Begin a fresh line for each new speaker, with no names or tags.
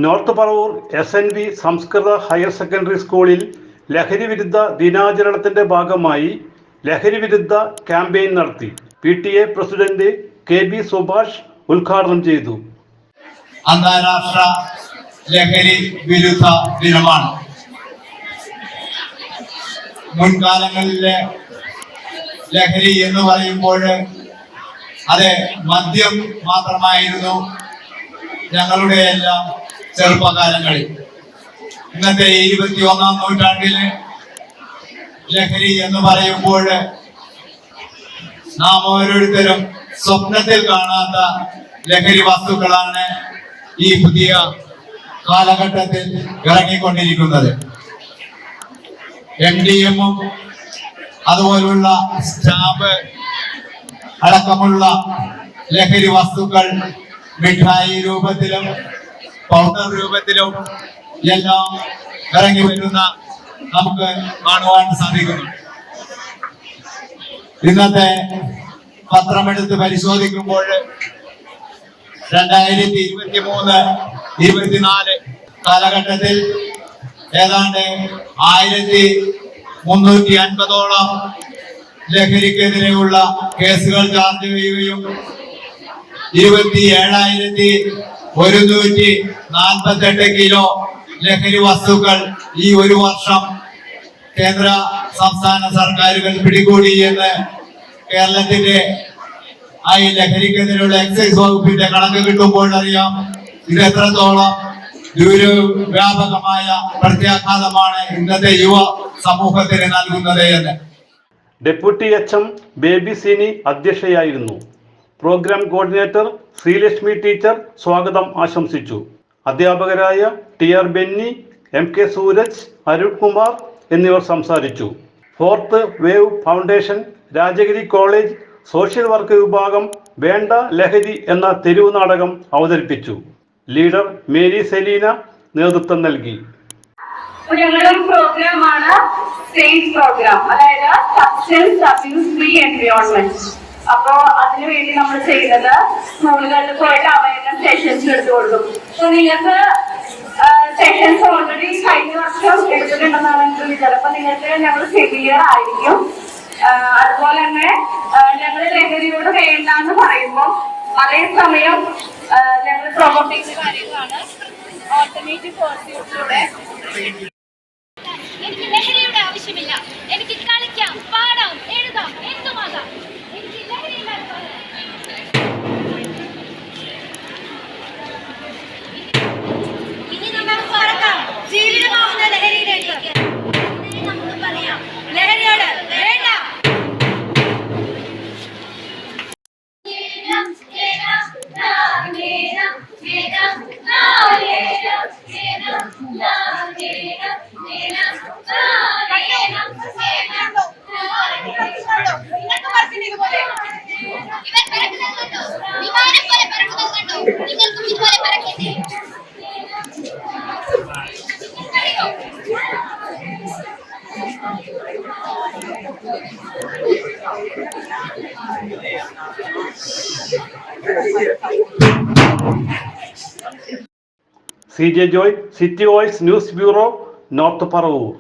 North Paravur SNV സംസ്കൃത higher secondary സ്കൂളിൽ ലഹരി വിരുദ്ധ ദിനാചരണത്തിന്റെ ഭാഗമായി ലഹരി വിരുദ്ധ ക്യാമ്പയിൻ നടത്തി. PTA പ്രസിഡന്റ് KB സുഭാഷ് ഉദ്ഘാടനം ചെയ്തു.
അന്താരാഷ്ട്ര ലഹരി വിരുദ്ധ ദിനമാണ്. മുൻകാലങ്ങളിലെ ലഹരി എന്ന് പറയുമ്പോൾ അത് മദ്യം മാത്രമായിരുന്നു ഞങ്ങളുടെ എല്ലാം ചെറുപ്പകാലങ്ങളിൽ. ഇന്നത്തെ 21ാം നൂറ്റാണ്ടില് ലഹരി എന്ന് പറയുമ്പോൾ നാം ഓരോരുത്തരും സ്വപ്നത്തിൽ കാണാത്ത ലഹരി വസ്തുക്കളാണ് ഈ പുതിയ കാലഘട്ടത്തിൽ ഇറങ്ങിക്കൊണ്ടിരിക്കുന്നത്. MDMഉം അതുപോലുള്ള സ്റ്റാമ്പ് അടക്കമുള്ള ലഹരി വസ്തുക്കൾ മിഠായി രൂപത്തിലും പൗഡർ രൂപത്തിലും എല്ലാം ഇറങ്ങി വരുന്ന നമുക്ക് കാണുവാൻ സാധിക്കുന്നു. ഇന്നത്തെ പത്രമെടുത്ത് പരിശോധിക്കുമ്പോൾ 2023-24 കാലഘട്ടത്തിൽ ഏതാണ്ട് 1350ഓളം ലഹരിക്കെതിരെയുള്ള കേസുകൾ ചാർജ് ചെയ്യുകയും 27,148 കിലോ ലഹരി വസ്തുക്കൾ ഈ ഒരു വർഷം കേന്ദ്ര സംസ്ഥാന സർക്കാരുകൾ പിടികൂടി എന്ന് കേരളത്തിന്റെ ഈ ലഹരിക്കെതിരെയുള്ള എക്സൈസ് വകുപ്പിന്റെ കണക്ക് കിട്ടുമ്പോൾ അറിയാം ഇത് എത്രത്തോളം വ്യാപകമായ പ്രത്യാഘാതമാണ് ഇന്നത്തെ യുവ സമൂഹത്തിന് നൽകുന്നത് എന്ന്.
ഡെപ്യൂട്ടി HM ബേബി സിനി അധ്യക്ഷയായിരുന്നു. പ്രോഗ്രാം കോർഡിനേറ്റർ ശ്രീലക്ഷ്മി ടീച്ചർ സ്വാഗതം ആശംസിച്ചു. അധ്യാപകരായ TR ബെന്നി, MK സൂരജ്, അരുൺകുമാർ എന്നിവർ സംസാരിച്ചു. Fourth wave foundation, Rajagiri college social work വിഭാഗം വേണ്ട ലഹരി എന്ന തെരുവ് നാടകം അവതരിപ്പിച്ചു. ലീഡർ മേരി സെലീന നേതൃത്വം നൽകി.
ഞങ്ങളുടെ പ്രോഗ്രാമാണ് സ്റ്റേജ് പ്രോഗ്രാം, അതായത് സബ്സ്റ്റൻസ് അബ്യൂസ് ഫ്രീ എൻവയോൺമെന്റ്. അപ്പോ അതിനുവേണ്ടി നമ്മൾ ചെയ്യുന്നത് സ്കൂളുകളിൽ പോയിട്ട് അവയർനെസ് സെഷൻസ് എടുത്തു കൊടുക്കും. അപ്പൊ നിങ്ങൾക്ക് സെഷൻസ് ഓൾറെഡി കഴിഞ്ഞ വർഷം എടുത്തിട്ടുണ്ടെന്നാണ് എനിക്ക് വിചാരം. അപ്പൊ നിങ്ങൾക്ക് ഞങ്ങൾ ഫെമിലിയർ ആയിരിക്കും. അതുപോലെ തന്നെ ഞങ്ങൾ ലഹരിയോട് വേണ്ടാന്ന് പറയുമ്പോൾ അതേസമയം ഞങ്ങൾ പ്രൊമോട്ട് ചെയ്യുന്ന കാര്യങ്ങളാണ് ഓൾട്ടർനേറ്റീവ് പേഴ്സ്യൂട്ടിലൂടെ.
എനിക്ക് ലഹരിയുടെ ആവശ്യമില്ല, എനിക്ക് കളിക്കാം, പാടാം, എഴുതാം, എന്തുമാകാം, എനിക്ക് ലഹരിയില്ലാതെ ഇനി നമുക്ക് പറക്കാം ജീവിതമാവുന്ന ലഹരിയിലേക്ക്. നമുക്ക് പറയാം ലഹരിയോട് വേണ്ട.
CJ Joy, city voice news bureau, north Paravur.